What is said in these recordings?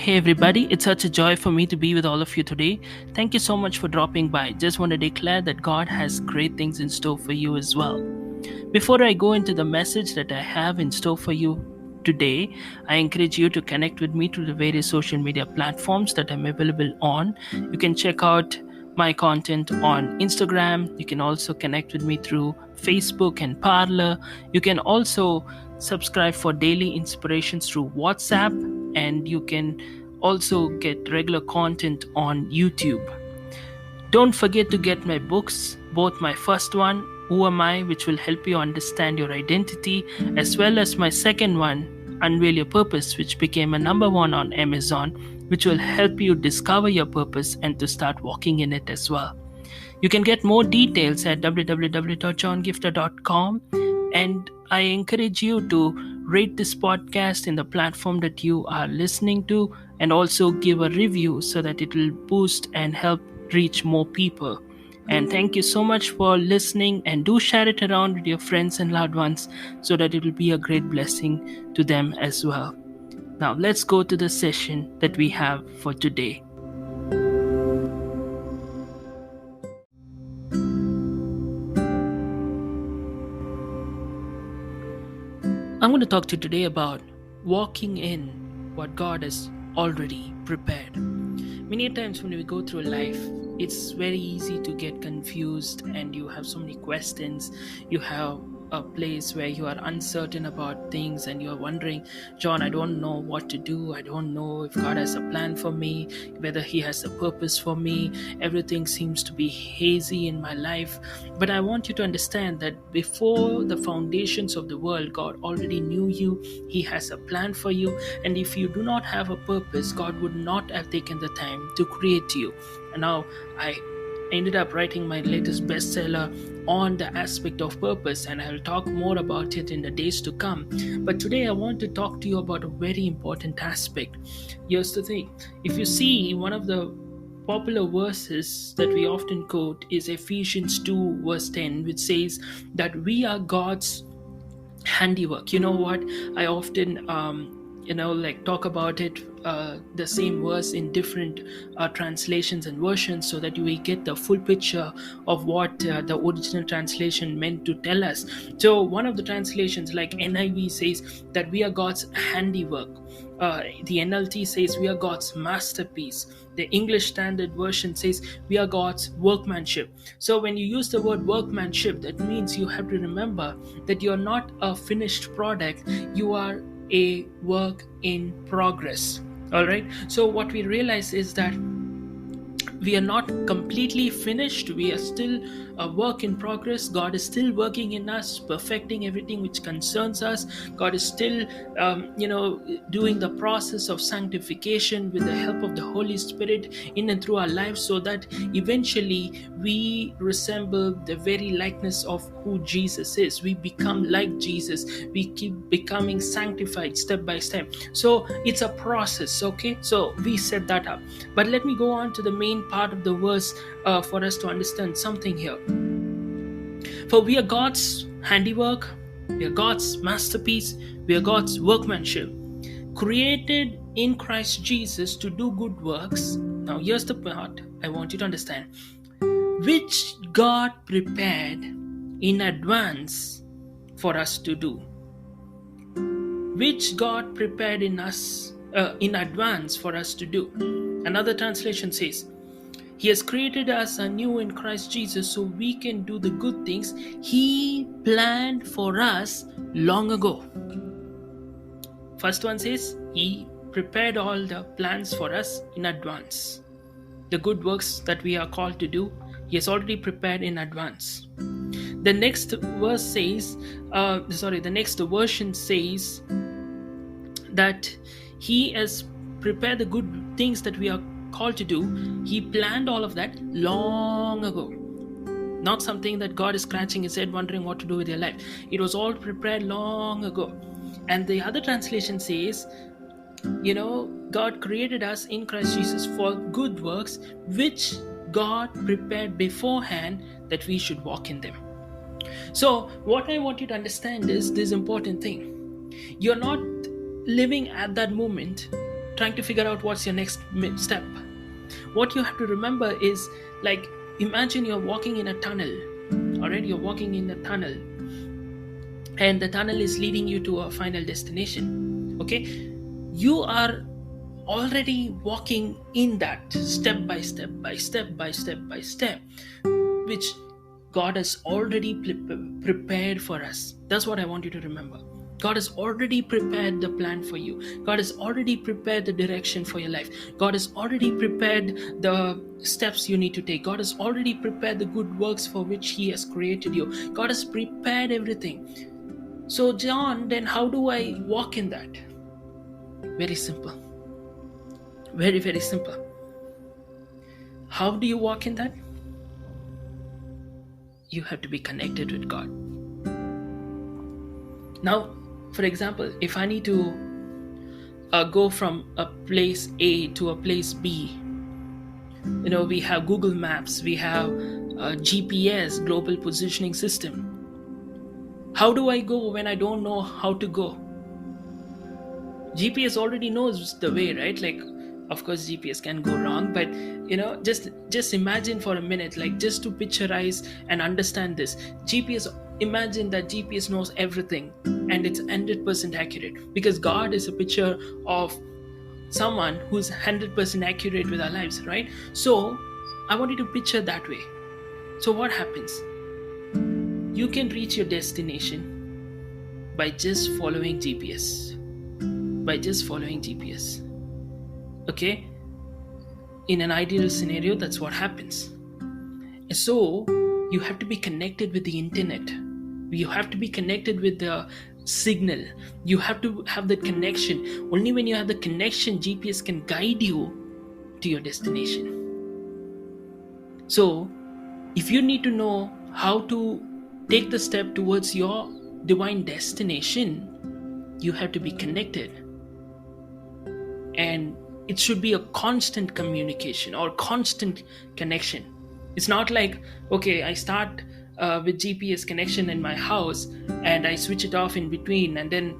Hey everybody, it's such a joy for me to be with all of you today. Thank you so much for dropping by. Just want to declare that God has great things in store for you as well. Before I go into the message that I have in store for you today, I encourage you to connect with me through the various social media platforms that I'm available on. You can check out my content on Instagram. You can also connect with me through Facebook and Parler. You can also subscribe for daily inspirations through WhatsApp, and you can also get regular content on YouTube. Don't forget to get my books, both my first one, Who Am I, which will help you understand your identity, as well as my second one, Unveil Your Purpose, which became a number one on Amazon, which will help you discover your purpose and to start walking in it as well. You can get more details at www.johngifter.com, and I encourage you to rate this podcast in the platform that you are listening to, and also give a review so that it will boost and help reach more people. And thank you so much for listening, and do share it around with your friends and loved ones so that it will be a great blessing to them as well. Now, let's go to the session that we have for today. I'm going to talk to you today about walking in what God has already prepared. Many times when we go through life, it's very easy to get confused and you have so many questions. You have a place where you are uncertain about things and you're wondering, John, I don't know what to do. I don't know if God has a plan for me, whether He has a purpose for me. Everything seems to be hazy in my life. But I want you to understand that before the foundations of the world, God already knew you. He has a plan for you. And if you do not have a purpose, God would not have taken the time to create you. And now I ended up writing my latest bestseller on the aspect of purpose, and I'll talk more about it in the days to come. But today I want to talk to you about a very important aspect. Here's the thing. If you see, one of the popular verses that we often quote is Ephesians 2 verse 10, which says that we are God's handiwork. You know what? I often talk about it, the same verse in different translations and versions, so that you will get the full picture of what the original translation meant to tell us. So one of the translations, like NIV, says that we are God's handiwork. The NLT says we are God's masterpiece. The English Standard Version says we are God's workmanship. So when you use the word workmanship, that means you have to remember that you're not a finished product, you are a work in progress. All right. So what we realize is that we are not completely finished. We are still a work in progress. God is still working in us, perfecting everything which concerns us. God is still, doing the process of sanctification with the help of the Holy Spirit in and through our lives, so that eventually we resemble the very likeness of who Jesus is. We become like Jesus. We keep becoming sanctified step by step. So it's a process. Okay. So we set that up. But let me go on to the main part of the verse for us to understand something here. For we are God's handiwork, we are God's masterpiece, we are God's workmanship, created in Christ Jesus to do good works. Now here's the part I want you to understand, which God prepared in advance for us to do. Which God prepared in advance for us to do. Another translation says, He has created us anew in Christ Jesus so we can do the good things He planned for us long ago. First one says, He prepared all the plans for us in advance. The good works that we are called to do, He has already prepared in advance. The next verse says, the next version says that He has prepared the good things that we are called to do. He planned all of that long ago. Not something that God is scratching His head wondering what to do with your life. It was all prepared long ago. And the other translation says, God created us in Christ Jesus for good works, which God prepared beforehand that we should walk in them. So what I want you to understand is this important thing. You're not living at that moment trying to figure out what's your next step. What you have to remember is, like, imagine you're walking in a tunnel. All right, you're walking in a tunnel, and the tunnel is leading you to a final destination. Okay, you are already walking in that, step by step by step by step by step, which God has already prepared for us. That's what I want you to remember. God has already prepared the plan for you. God has already prepared the direction for your life. God has already prepared the steps you need to take. God has already prepared the good works for which He has created you. God has prepared everything. So, John, then how do I walk in that? Very simple. Very, very simple. How do you walk in that? You have to be connected with God. Now, for example, if I need to go from a place A to a place B, we have Google Maps, we have GPS, Global Positioning System. How do I go when I don't know how to go? GPS already knows the way, right? Like, of course GPS can go wrong, but just imagine for a minute, like, just to picturize and understand this. Imagine that GPS knows everything and it's 100% accurate, because God is a picture of someone who's 100% accurate with our lives, right? So I want you to picture that way. So what happens? You can reach your destination by just following GPS. Okay, in an ideal scenario, that's what happens. So you have to be connected with the internet. You have to be connected with the signal. You have to have that connection. Only when you have the connection, GPS can guide you to your destination. So if you need to know how to take the step towards your divine destination, you have to be connected. And it should be a constant communication or constant connection. It's not like, okay, I start with GPS connection in my house and I switch it off in between, and then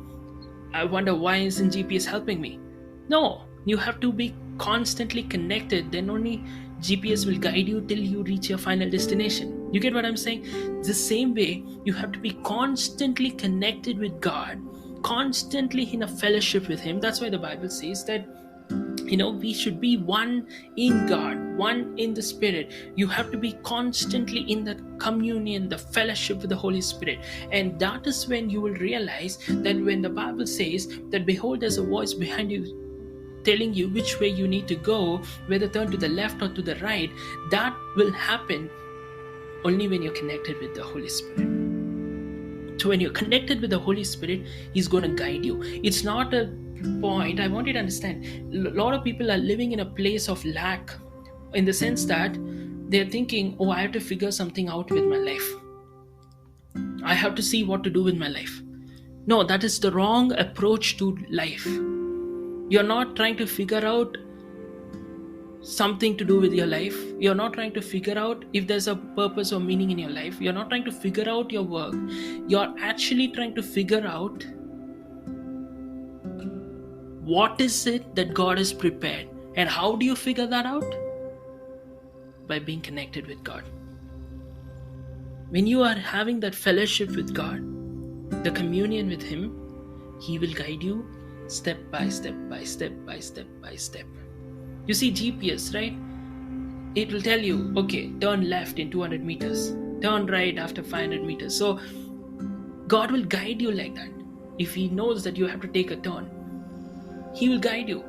I wonder why isn't GPS helping me. No, you have to be constantly connected. Then only GPS will guide you till you reach your final destination. You get what I'm saying? The same way, you have to be constantly connected with God, constantly in a fellowship with Him. That's why the Bible says that we should be one in God, one in the Spirit. You have to be constantly in the communion, the fellowship with the Holy Spirit. And that is when you will realize that when the Bible says that, behold, there's a voice behind you telling you which way you need to go, whether turn to the left or to the right, that will happen only when you're connected with the Holy Spirit. So when you're connected with the Holy Spirit, He's going to guide you. It's not a point. I want you to understand, a lot of people are living in a place of lack, in the sense that they're thinking, oh, I have to figure something out with my life. I have to see what to do with my life. No, that is the wrong approach to life. You're not trying to figure out something to do with your life. You're not trying to figure out if there's a purpose or meaning in your life. You're not trying to figure out your work. You're actually trying to figure out what is it that God has prepared. And how do you figure that out? By being connected with God. When you are having that fellowship with God, the communion with Him, He will guide you step by step by step by step by step. You see GPS, right? It will tell you, okay, turn left in 200 meters, turn right after 500 meters. So God will guide you like that. If He knows that you have to take a turn, He will guide you.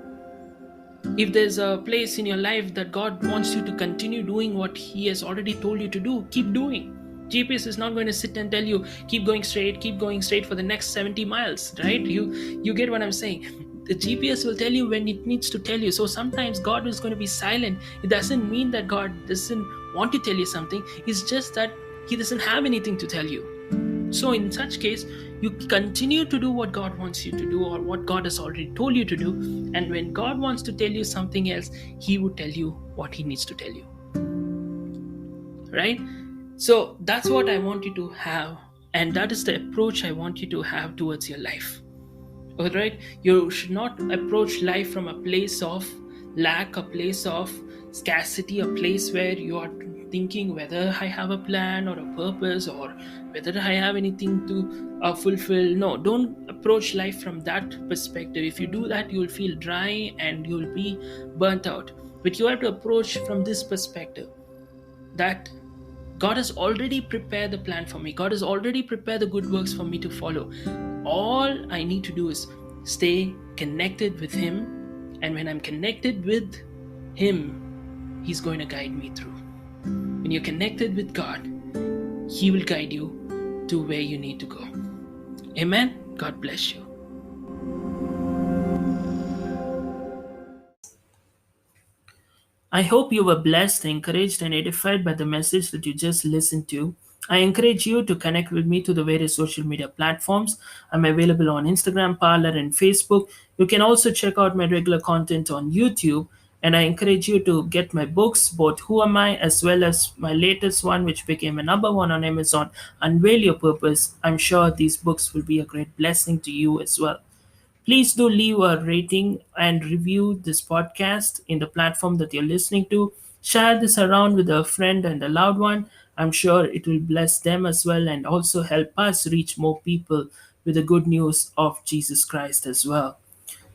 If there's a place in your life that God wants you to continue doing what He has already told you to do, keep doing. GPS is not going to sit and tell you, keep going straight for the next 70 miles, right? You get what I'm saying? The GPS will tell you when it needs to tell you. So sometimes God is going to be silent. It doesn't mean that God doesn't want to tell you something. It's just that He doesn't have anything to tell you. So in such case, you continue to do what God wants you to do, or what God has already told you to do. And when God wants to tell you something else, He would tell you what He needs to tell you. Right? So that's what I want you to have. And that is the approach I want you to have towards your life. All right, you should not approach life from a place of lack, a place of scarcity, a place where you are thinking whether I have a plan or a purpose, or whether I have anything to fulfill. No, don't approach life from that perspective. If you do that, you will feel dry and you will be burnt out. But you have to approach from this perspective, that God has already prepared the plan for me. God has already prepared the good works for me to follow. All I need to do is stay connected with Him. And when I'm connected with Him, He's going to guide me through. When you're connected with God, He will guide you to where you need to go. Amen. God bless you. I hope you were blessed, encouraged, and edified by the message that you just listened to. I encourage you to connect with me through the various social media platforms. I'm available on Instagram, Parler, and Facebook. You can also check out my regular content on YouTube. And I encourage you to get my books, both Who Am I, as well as my latest one, which became a number one on Amazon, Unveil Your Purpose. I'm sure these books will be a great blessing to you as well. Please do leave a rating and review this podcast in the platform that you're listening to. Share this around with a friend and a loved one. I'm sure it will bless them as well and also help us reach more people with the good news of Jesus Christ as well.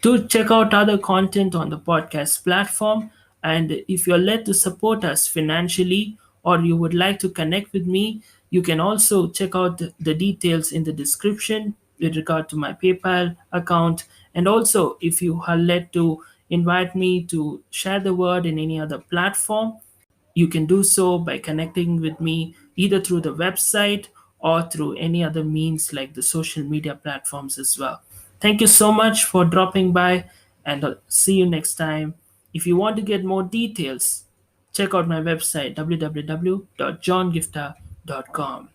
Do check out other content on the podcast platform. And if you're led to support us financially, or you would like to connect with me, you can also check out the details in the description with regard to my PayPal account. And also, if you are led to invite me to share the word in any other platform, you can do so by connecting with me either through the website or through any other means like the social media platforms as well. Thank you so much for dropping by, and I'll see you next time. If you want to get more details, check out my website www.johngifta.com.